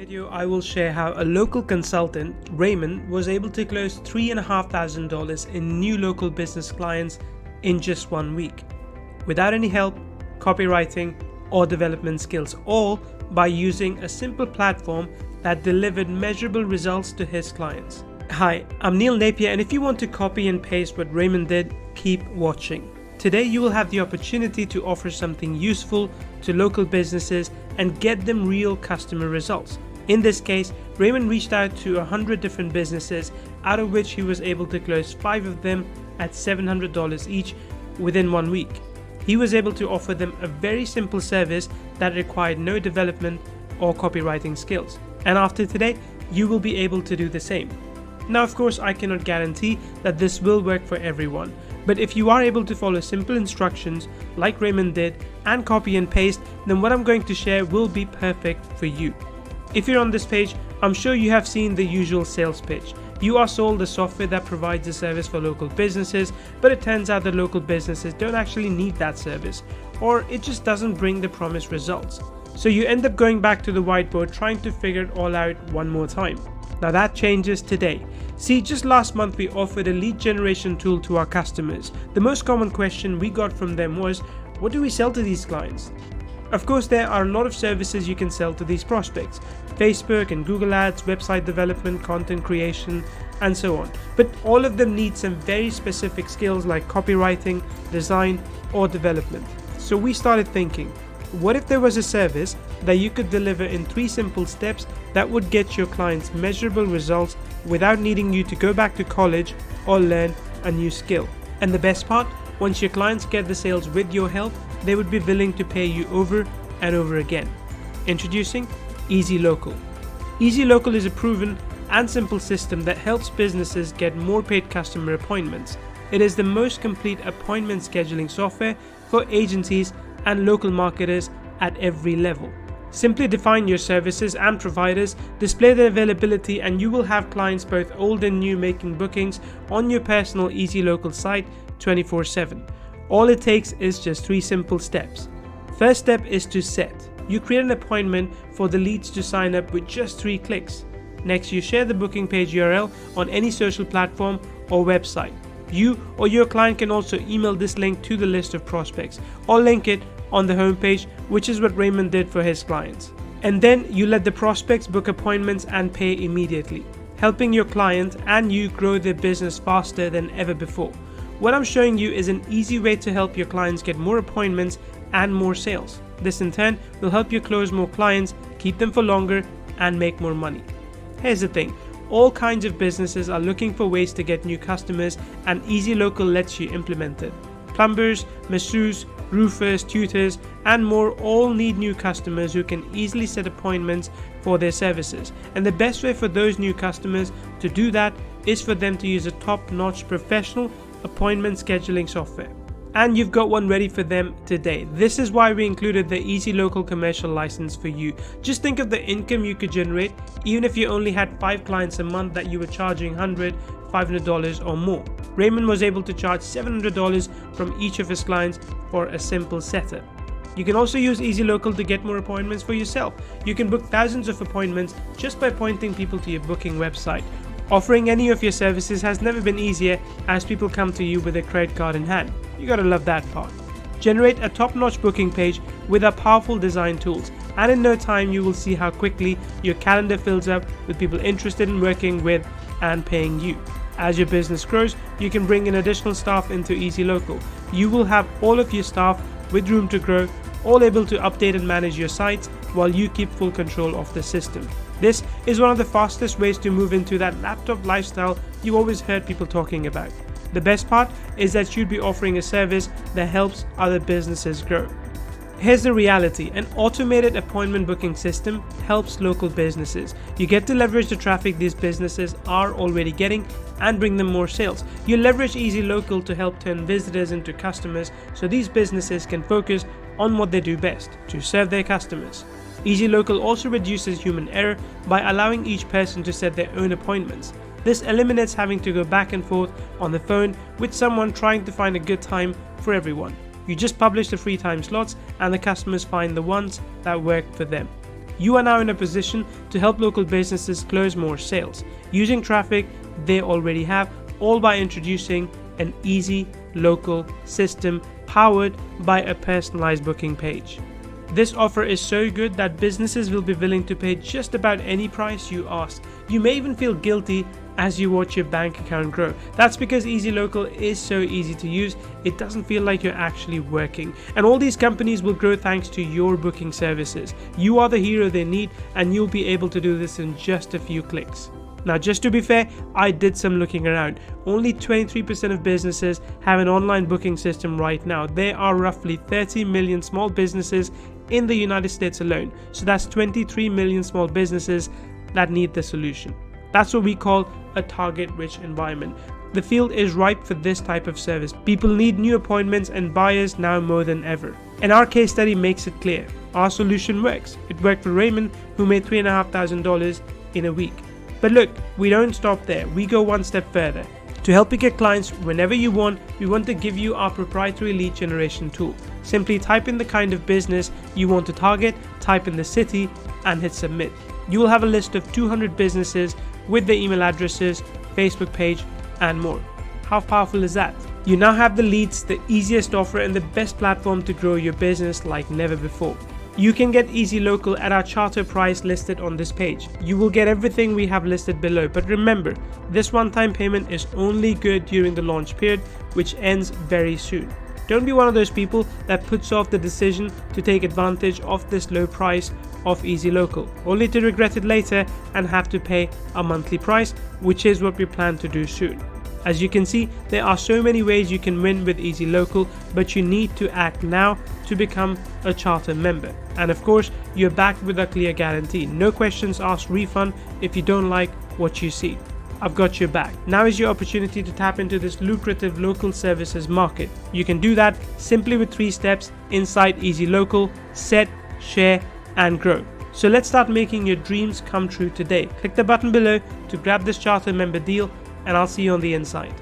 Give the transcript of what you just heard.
Video, I will share how a local consultant, Raymond, was able to close $3,500 in new local business clients in just 1 week, without any help, copywriting, or development skills, all by using a simple platform that delivered measurable results to his clients. Hi, I'm Neil Napier, and if you want to copy and paste what Raymond did, keep watching. Today you will have the opportunity to offer something useful to local businesses and get them real customer results. In this case, Raymond reached out to 100 different businesses, out of which he was able to close 5 of them at $700 each within 1 week. He was able to offer them a very simple service that required no development or copywriting skills. And after today, you will be able to do the same. Now, of course, I cannot guarantee that this will work for everyone, but if you are able to follow simple instructions like Raymond did and copy and paste, then what I'm going to share will be perfect for you. If you're on this page, I'm sure you have seen the usual sales pitch. You are sold a software that provides a service for local businesses, but it turns out that local businesses don't actually need that service, or it just doesn't bring the promised results. So you end up going back to the whiteboard trying to figure it all out one more time. Now that changes today. See, just last month we offered a lead generation tool to our customers. The most common question we got from them was, what do we sell to these clients? Of course, there are a lot of services you can sell to these prospects. Facebook and Google Ads, website development, content creation, and so on. But all of them need some very specific skills like copywriting, design, or development. So we started thinking, what if there was a service that you could deliver in 3 simple steps that would get your clients measurable results without needing you to go back to college or learn a new skill? And the best part, once your clients get the sales with your help, they would be willing to pay you over and over again. Introducing EZLocal. EZLocal is a proven and simple system that helps businesses get more paid customer appointments. It is the most complete appointment scheduling software for agencies and local marketers at every level. Simply define your services and providers, display their availability, and you will have clients both old and new making bookings on your personal EZLocal site 24/7. All it takes is just 3 simple steps. First step is to set. You create an appointment for the leads to sign up with just 3 clicks. Next, you share the booking page URL on any social platform or website. You or your client can also email this link to the list of prospects or link it on the homepage, which is what Raymond did for his clients. And then you let the prospects book appointments and pay immediately, helping your client and you grow their business faster than ever before. What I'm showing you is an easy way to help your clients get more appointments and more sales. This in turn will help you close more clients, keep them for longer, and make more money. Here's the thing. All kinds of businesses are looking for ways to get new customers, and EZLocal lets you implement it. Plumbers, masseurs, roofers, tutors, and more all need new customers who can easily set appointments for their services. And the best way for those new customers to do that is for them to use a top-notch professional appointment scheduling software. And you've got one ready for them today. This is why we included the EZLocal commercial license for you. Just think of the income you could generate even if you only had 5 clients a month that you were charging $100, $500 or more. Raymond was able to charge $700 from each of his clients for a simple setup. You can also use EZLocal to get more appointments for yourself. You can book thousands of appointments just by pointing people to your booking website. Offering any of your services has never been easier as people come to you with a credit card in hand. You gotta love that part. Generate a top-notch booking page with our powerful design tools, and in no time you will see how quickly your calendar fills up with people interested in working with and paying you. As your business grows, you can bring in additional staff into EZLocal. You will have all of your staff with room to grow, all able to update and manage your sites while you keep full control of the system. This is one of the fastest ways to move into that laptop lifestyle you always heard people talking about. The best part is that you'd be offering a service that helps other businesses grow. Here's the reality. An automated appointment booking system helps local businesses. You get to leverage the traffic these businesses are already getting and bring them more sales. You leverage EZLocal to help turn visitors into customers so these businesses can focus on what they do best, to serve their customers. EZLocal also reduces human error by allowing each person to set their own appointments. This eliminates having to go back and forth on the phone with someone trying to find a good time for everyone. You just publish the free time slots and the customers find the ones that work for them. You are now in a position to help local businesses close more sales using traffic they already have, all by introducing an EZLocal system powered by a personalized booking page. This offer is so good that businesses will be willing to pay just about any price you ask. You may even feel guilty as you watch your bank account grow. That's because EZLocal is so easy to use, it doesn't feel like you're actually working. And all these companies will grow thanks to your booking services. You are the hero they need, and you'll be able to do this in just a few clicks. Now, just to be fair, I did some looking around. Only 23% of businesses have an online booking system right now. There are roughly 30 million small businesses in the United States alone. So that's 23 million small businesses that need the solution. That's what we call a target-rich environment. The field is ripe for this type of service. People need new appointments and buyers now more than ever. And our case study makes it clear. Our solution works. It worked for Raymond, who made $3,500 in a week. But look, we don't stop there. We go one step further. To help you get clients whenever you want, we want to give you our proprietary lead generation tool. Simply type in the kind of business you want to target, type in the city, and hit submit. You will have a list of 200 businesses with their email addresses, Facebook page, and more. How powerful is that? You now have the leads, the easiest offer, and the best platform to grow your business like never before. You can get EZLocal at our charter price listed on this page. You will get everything we have listed below, but remember, this one-time payment is only good during the launch period, which ends very soon. Don't be one of those people that puts off the decision to take advantage of this low price of EZLocal, only to regret it later and have to pay a monthly price, which is what we plan to do soon. As you can see, there are so many ways you can win with EZLocal, but you need to act now to become a charter member. And of course, you're backed with a clear guarantee. No questions asked refund if you don't like what you see. I've got your back. Now is your opportunity to tap into this lucrative local services market. You can do that simply with 3 steps inside EZLocal: set, share, and grow. So let's start making your dreams come true today. Click the button below to grab this charter member deal, and I'll see you on the inside.